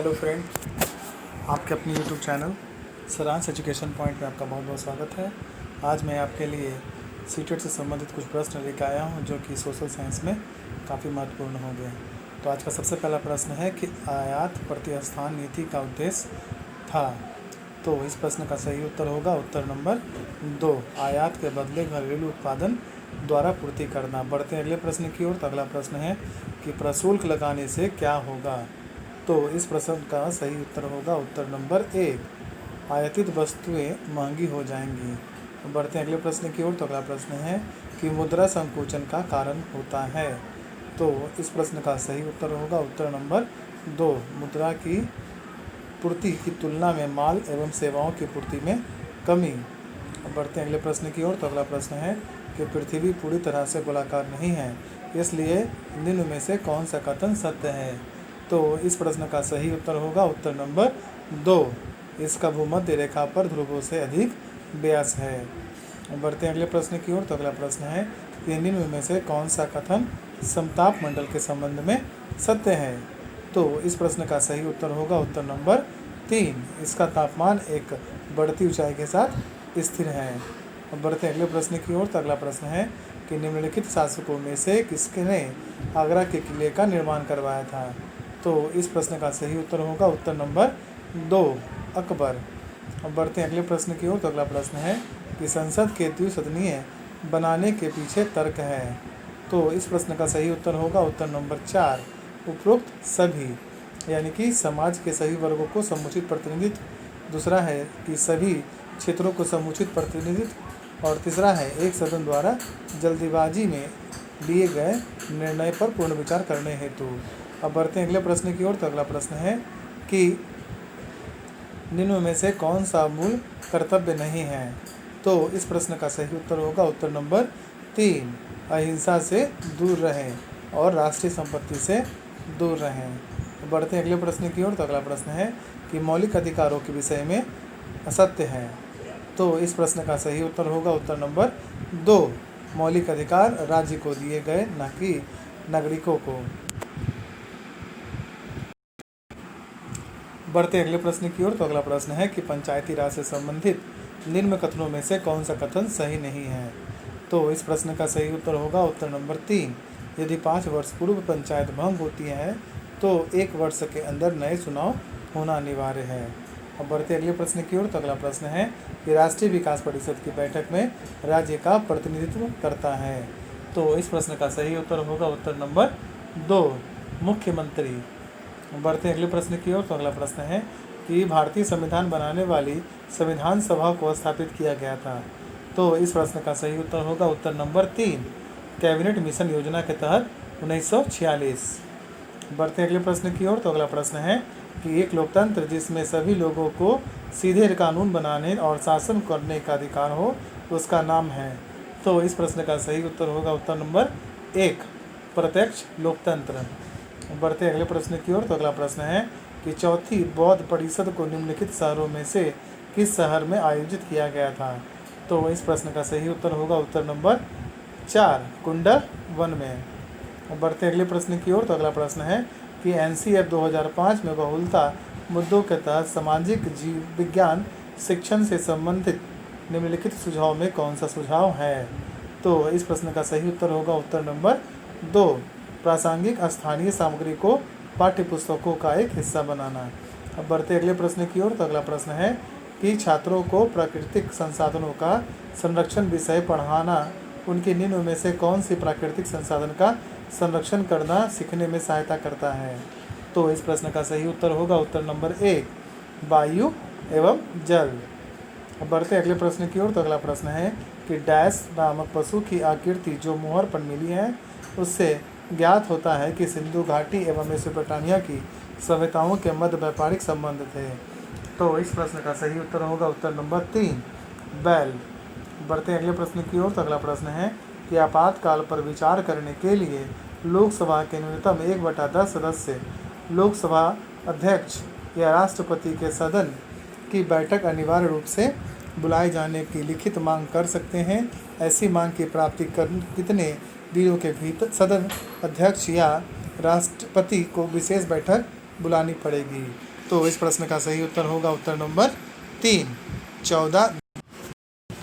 Hello friend, आपके अपने YouTube channel सारांश एजुकेशन पॉइंट में आपका बहुत बहुत स्वागत है। आज मैं आपके लिए सीटेट से संबंधित कुछ प्रश्न लेकर आया हूं जो कि सोशल साइंस में काफ़ी महत्वपूर्ण होंगे। तो आज का सबसे पहला प्रश्न है कि आयात प्रतिस्थान नीति का उद्देश्य था। तो इस प्रश्न का सही उत्तर होगा उत्तर नंबर 2, आयात के बदले घरेलू उत्पादन द्वारा पूर्ति करना। बढ़ते हैं अगले प्रश्न की ओर। तो अगला प्रश्न है कि प्रशुल्क लगाने से क्या होगा। तो इस प्रश्न का सही उत्तर होगा उत्तर नंबर 1, आयातित वस्तुएं महंगी हो जाएंगी। बढ़ते हैं अगले प्रश्न की ओर। तो अगला प्रश्न है कि मुद्रा संकुचन का कारण होता है। तो इस प्रश्न का सही उत्तर होगा उत्तर नंबर 2, मुद्रा की पूर्ति की तुलना में माल एवं सेवाओं की पूर्ति में कमी। बढ़ते हैं अगले प्रश्न की ओर। तो अगला प्रश्न है कि पृथ्वी पूरी तरह से गोलाकार नहीं है, इसलिए निम्न में से कौन सा कथन सत्य है। तो इस प्रश्न का सही उत्तर होगा उत्तर नंबर 2, इसका भूमध्य रेखा पर ध्रुवों से अधिक व्यास है। बढ़ते हैं अगले प्रश्न की ओर। तो अगला प्रश्न है कि निम्न में से कौन सा कथन समताप मंडल के संबंध में सत्य है। तो इस प्रश्न का सही उत्तर होगा उत्तर नंबर 3, इसका तापमान एक बढ़ती ऊंचाई के साथ स्थिर है। बढ़ते हैं अगले प्रश्न की ओर। तो अगला प्रश्न है कि निम्नलिखित शासकों में से किसने आगरा के किले का निर्माण करवाया था। तो इस प्रश्न का सही उत्तर होगा उत्तर नंबर 2, अकबर। अब बढ़ते हैं अगले प्रश्न की ओर। तो अगला प्रश्न है कि संसद के द्विसदनीय बनाने के पीछे तर्क है। तो इस प्रश्न का सही उत्तर होगा उत्तर नंबर 4, उपरोक्त सभी, यानी कि समाज के सभी वर्गों को समुचित प्रतिनिधित्व। दूसरा है कि सभी क्षेत्रों को समुचित प्रतिनिधित्व। और तीसरा है एक सदन द्वारा जल्दीबाजी में लिए गए निर्णय पर पूर्ण विचार करने हेतु। अब बढ़ते हैं अगले प्रश्न की ओर। तो अगला प्रश्न है कि निम्न में से कौन सा मूल कर्तव्य नहीं है। तो इस प्रश्न का सही उत्तर होगा उत्तर नंबर 3, अहिंसा से दूर रहें और राष्ट्रीय संपत्ति से दूर रहें। बढ़ते हैं अगले प्रश्न की ओर। तो अगला प्रश्न है कि मौलिक अधिकारों के विषय में असत्य है। तो इस प्रश्न का सही उत्तर होगा उत्तर नंबर 2, मौलिक अधिकार राज्य को दिए गए, न कि नागरिकों को। बढ़ते अगले प्रश्न की ओर। तो अगला प्रश्न है कि पंचायती राज से संबंधित निम्न कथनों में से कौन सा कथन सही नहीं है। तो इस प्रश्न का सही उत्तर होगा उत्तर नंबर 3, यदि 5 वर्ष पूर्व पंचायत भंग होती है तो 1 वर्ष के अंदर नए चुनाव होना अनिवार्य है। अब बढ़ते अगले प्रश्न की ओर। तो अगला प्रश्न है कि राष्ट्रीय विकास परिषद की बैठक में राज्य का प्रतिनिधित्व करता है। तो इस प्रश्न का सही उत्तर होगा उत्तर नंबर 2, मुख्यमंत्री। बढ़ते अगले प्रश्न की ओर। तो अगला प्रश्न है कि भारतीय संविधान बनाने वाली संविधान सभा को स्थापित किया गया था। तो इस प्रश्न का सही उत्तर होगा उत्तर नंबर 3, कैबिनेट मिशन योजना के तहत 1946। बढ़ते अगले प्रश्न की ओर। तो अगला प्रश्न है कि एक लोकतंत्र जिसमें सभी लोगों को सीधे कानून बनाने और शासन करने का अधिकार हो, उसका नाम है। तो इस प्रश्न का सही उत्तर होगा उत्तर नंबर 1, प्रत्यक्ष लोकतंत्र। बढ़ते अगले प्रश्न की ओर। तो अगला प्रश्न है कि चौथी बौद्ध परिषद को निम्नलिखित शहरों में से किस शहर में आयोजित किया गया था। तो इस प्रश्न का सही उत्तर होगा उत्तर नंबर 4, कुंडल वन में। बढ़ते अगले प्रश्न की ओर। तो अगला प्रश्न है कि NCF 2005 में बहुलता मुद्दों के तहत सामाजिक जीव विज्ञान शिक्षण से संबंधित निम्नलिखित सुझाव में कौन सा सुझाव है। तो इस प्रश्न का सही उत्तर होगा उत्तर नंबर 2, प्रासंगिक स्थानीय सामग्री को पाठ्यपुस्तकों का एक हिस्सा बनाना। अब बढ़ते अगले प्रश्न की ओर। तो अगला प्रश्न है कि छात्रों को प्राकृतिक संसाधनों का संरक्षण विषय पढ़ाना उनके निम्न में से कौन सी प्राकृतिक संसाधन का संरक्षण करना सीखने में सहायता करता है। तो इस प्रश्न का सही उत्तर होगा उत्तर नंबर 1, वायु एवं जल। अब बढ़ते अगले प्रश्न की ओर। तो अगला प्रश्न है कि डैश नामक पशु की आकृति जो मोहर पर मिली है उससे ज्ञात होता है कि सिंधु घाटी एवं मेसोपोटामिया की सभ्यताओं के मध्य व्यापारिक संबंध थे। तो इस प्रश्न का सही उत्तर होगा उत्तर नंबर 3, बैल। बढ़ते अगले प्रश्न की ओर। तो अगला प्रश्न है कि आपातकाल पर विचार करने के लिए लोकसभा के न्यूनतम 1/10 सदस्य लोकसभा अध्यक्ष या राष्ट्रपति के सदन की बैठक अनिवार्य रूप से बुलाए जाने की लिखित मांग कर सकते हैं। ऐसी मांग की प्राप्ति कितने दिनों के भीतर सदन अध्यक्ष या राष्ट्रपति को विशेष बैठक बुलानी पड़ेगी। तो इस प्रश्न का सही उत्तर होगा उत्तर नंबर 3, 14।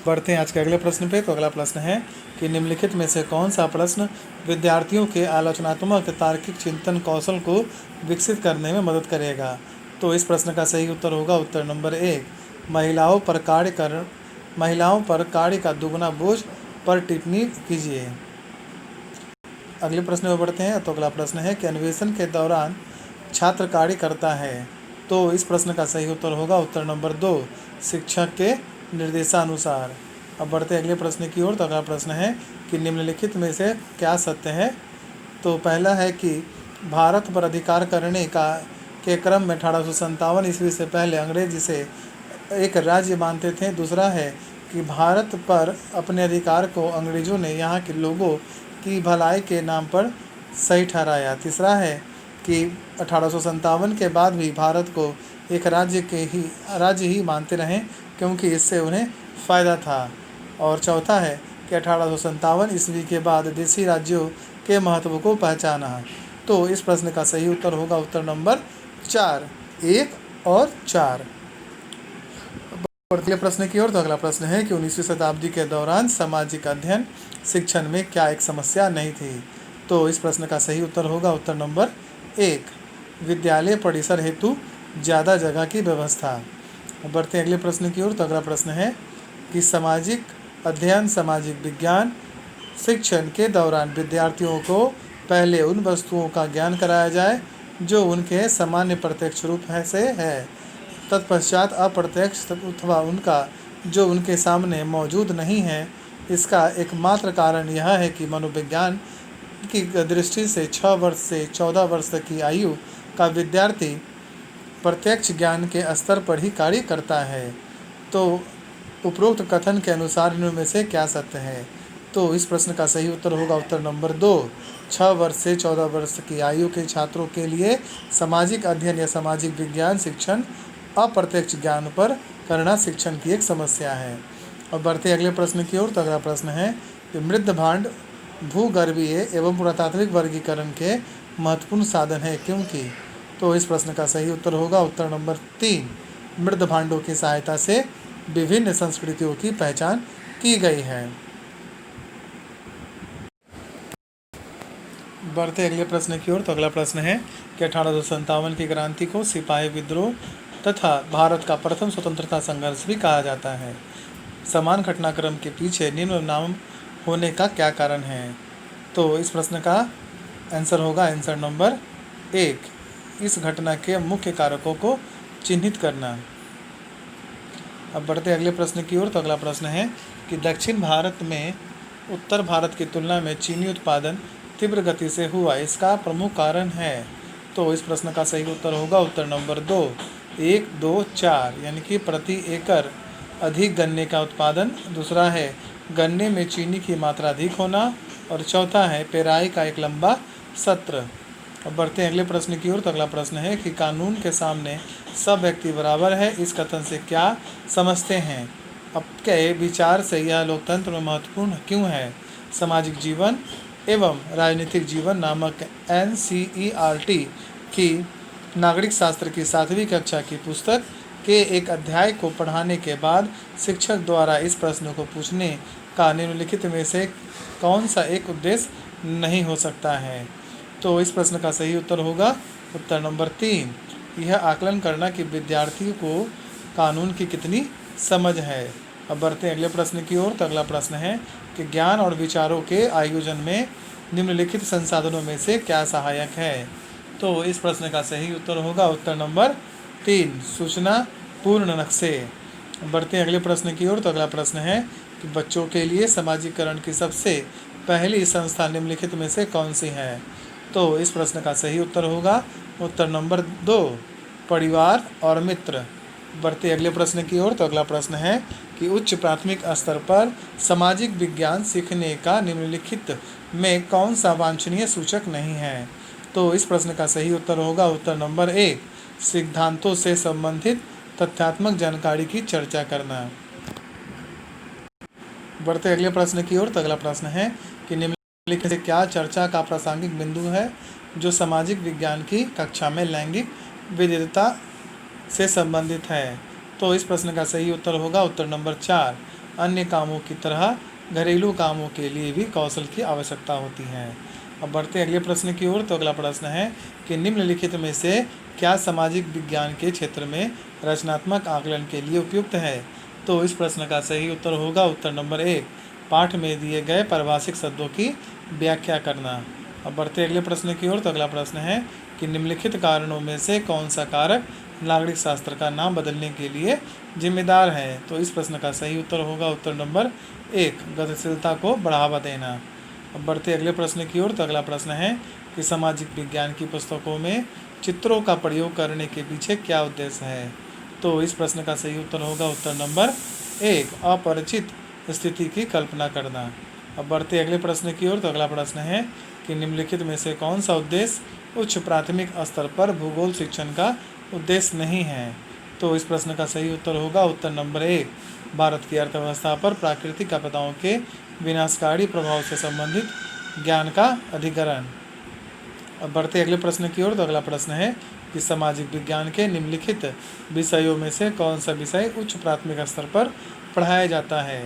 बढ़ते हैं आज के अगले प्रश्न पे। तो अगला प्रश्न है कि निम्नलिखित में से कौन सा प्रश्न विद्यार्थियों के आलोचनात्मक तार्किक चिंतन कौशल को विकसित करने में मदद करेगा। तो इस प्रश्न का सही उत्तर होगा उत्तर नंबर 1, महिलाओं पर कार्य का दुगना बोझ पर टिप्पणी कीजिए। अगले प्रश्न में बढ़ते हैं। तो अगला प्रश्न है कि अन्वेषण के दौरान छात्र कार्य करता है। तो इस प्रश्न का सही उत्तर होगा उत्तर नंबर 2, शिक्षक के निर्देशानुसार। अब बढ़ते अगले प्रश्न की ओर। तो अगला प्रश्न है कि निम्नलिखित में से क्या सत्य है। तो पहला है कि भारत पर अधिकार करने के क्रम में 1857 ईस्वी से पहले अंग्रेज इसे एक राज्य मानते थे। दूसरा है कि भारत पर अपने अधिकार को अंग्रेज़ों ने यहाँ के लोगों की भलाई के नाम पर सही ठहराया। तीसरा है कि 1857 के बाद भी भारत को एक राज्य ही मानते रहें क्योंकि इससे उन्हें फ़ायदा था। और चौथा है कि 1857 ईस्वी के बाद देशी राज्यों के महत्व को पहचाना। तो इस प्रश्न का सही उत्तर होगा उत्तर नंबर 4, 1 और 4। अगले प्रश्न की ओर। तो अगला प्रश्न है कि 19वीं शताब्दी के दौरान सामाजिक अध्ययन शिक्षण में क्या एक समस्या नहीं थी। तो इस प्रश्न का सही उत्तर होगा उत्तर नंबर 1, विद्यालय परिसर हेतु ज़्यादा जगह की व्यवस्था। बढ़ते अगले प्रश्न की ओर। तो अगला प्रश्न है कि सामाजिक अध्ययन सामाजिक विज्ञान शिक्षण के दौरान विद्यार्थियों को पहले उन वस्तुओं का ज्ञान कराया जाए जो उनके सामान्य प्रत्यक्ष रूप से है, तत्पश्चात अप्रत्यक्ष अथवा उनका जो उनके सामने मौजूद नहीं है। इसका एकमात्र कारण यह है कि मनोविज्ञान की दृष्टि से 6 वर्ष से 14 वर्ष तक की आयु का विद्यार्थी प्रत्यक्ष ज्ञान के स्तर पर ही कार्य करता है। तो उपरोक्त कथन के अनुसार इनमें से क्या सत्य है। तो इस प्रश्न का सही उत्तर होगा उत्तर नंबर 2, 6 वर्ष से 14 वर्ष की आयु के छात्रों के लिए सामाजिक अध्ययन या सामाजिक विज्ञान शिक्षण अप्रत्यक्ष ज्ञान पर करना शिक्षण की एक समस्या है। और बढ़ते अगले प्रश्न की ओर। तो अगला प्रश्न है कि मृद भांड भूगर्भीय एवं पुरातात्विक वर्गीकरण के महत्वपूर्ण साधन है क्योंकि। तो इस प्रश्न का सही उत्तर होगा उत्तर नंबर 3, मृद भांडों की सहायता से विभिन्न संस्कृतियों की पहचान की गई है। बढ़ते अगले प्रश्न की ओर। तो अगला प्रश्न है कि 1857 की क्रांति को सिपाही विद्रोह तथा भारत का प्रथम स्वतंत्रता संघर्ष भी कहा जाता है। समान घटनाक्रम के पीछे निम्न नाम होने का क्या कारण है। तो इस प्रश्न का आंसर होगा आंसर नंबर 1, इस घटना के मुख्य कारकों को चिन्हित करना। अब बढ़ते अगले प्रश्न की ओर। तो अगला प्रश्न है कि दक्षिण भारत में उत्तर भारत की तुलना में चीनी उत्पादन तीव्र गति से हुआ, इसका प्रमुख कारण है। तो इस प्रश्न का सही उत्तर होगा उत्तर नंबर 2, 1, 2, 4 यानी कि प्रति एकड़ अधिक गन्ने का उत्पादन। दूसरा है गन्ने में चीनी की मात्रा अधिक होना। और चौथा है पेराई का एक लंबा सत्र। अब बढ़ते हैं अगले प्रश्न की ओर। तो अगला प्रश्न है कि कानून के सामने सब व्यक्ति बराबर है, इस कथन से क्या समझते हैं। आपके विचार से यह लोकतंत्र में महत्वपूर्ण क्यों है। सामाजिक जीवन एवं राजनीतिक जीवन नामक NCERT की नागरिक शास्त्र की 7वीं कक्षा की पुस्तक के एक अध्याय को पढ़ाने के बाद शिक्षक द्वारा इस प्रश्न को पूछने का निम्नलिखित में से कौन सा एक उद्देश्य नहीं हो सकता है। तो इस प्रश्न का सही उत्तर होगा उत्तर नंबर 3, यह आकलन करना कि विद्यार्थी को कानून की कितनी समझ है। अब बढ़ते अगले प्रश्न की ओर। तो अगला प्रश्न है कि ज्ञान और विचारों के आयोजन में निम्नलिखित संसाधनों में से क्या सहायक है। तो इस प्रश्न का सही उत्तर होगा उत्तर नंबर 3, सूचना पूर्ण नक्शे। बढ़ते अगले प्रश्न की ओर। तो अगला प्रश्न है कि बच्चों के लिए समाजीकरण की सबसे पहली संस्था निम्नलिखित में से कौन सी है। तो इस प्रश्न का सही उत्तर होगा उत्तर नंबर 2, परिवार और मित्र। बढ़ते अगले प्रश्न की ओर। तो अगला प्रश्न है कि उच्च प्राथमिक स्तर पर सामाजिक विज्ञान सीखने का निम्नलिखित में कौन सा वांछनीय सूचक नहीं है। तो इस प्रश्न का सही उत्तर होगा उत्तर नंबर 1, सिद्धांतों से संबंधित तथ्यात्मक जानकारी की चर्चा करना। बढ़ते अगले प्रश्न की ओर। तो अगला प्रश्न है कि निम्नलिखित से क्या चर्चा का प्रासंगिक बिंदु है जो सामाजिक विज्ञान की कक्षा में लैंगिक विविधता से संबंधित है। तो इस प्रश्न का सही उत्तर होगा उत्तर नंबर 4। अन्य कामों की तरह घरेलू कामों के लिए भी कौशल की आवश्यकता होती है। अब बढ़ते अगले प्रश्न की ओर। तो अगला प्रश्न है कि निम्नलिखित में से क्या सामाजिक विज्ञान के क्षेत्र में रचनात्मक आकलन के लिए उपयुक्त है। तो इस प्रश्न का सही उत्तर होगा उत्तर नंबर 1। पाठ में दिए गए पारिभाषिक शब्दों की व्याख्या करना। अब बढ़ते अगले प्रश्न की ओर। तो अगला प्रश्न है कि निम्नलिखित कारणों में से कौन सा कारक नागरिक शास्त्र का नाम बदलने के लिए जिम्मेदार है। तो इस प्रश्न का सही उत्तर होगा उत्तर नंबर 1। गतिशीलता को बढ़ावा देना। अब बढ़ते अगले प्रश्न की ओर। तो अगला प्रश्न है कि सामाजिक विज्ञान की पुस्तकों में चित्रों का प्रयोग करने के पीछे क्या उद्देश्य है। तो इस प्रश्न का सही उत्तर होगा उत्तर नंबर 1। अपरिचित स्थिति की कल्पना करना। अब बढ़ते अगले प्रश्न की ओर। तो अगला प्रश्न है कि निम्नलिखित में से कौन सा उद्देश्य उच्च प्राथमिक स्तर पर भूगोल शिक्षण का उद्देश्य नहीं है। तो इस प्रश्न का सही उत्तर होगा उत्तर नंबर 1। भारत की अर्थव्यवस्था पर प्राकृतिक आपदाओं के विनाशकारी प्रभाव से संबंधित ज्ञान का अधिग्रहण। अब बढ़ते अगले प्रश्न की ओर। तो अगला प्रश्न है कि सामाजिक विज्ञान के निम्नलिखित विषयों में से कौन सा विषय उच्च प्राथमिक स्तर पर पढ़ाया जाता है।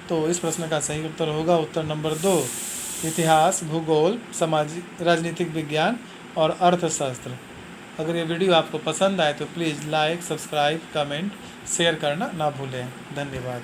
तो इस प्रश्न का सही उत्तर होगा उत्तर नंबर 2। इतिहास, भूगोल, सामाजिक राजनीतिक विज्ञान और अर्थशास्त्र। अगर ये वीडियो आपको पसंद आए तो please like, subscribe, comment, share करना ना भूलें। धन्यवाद।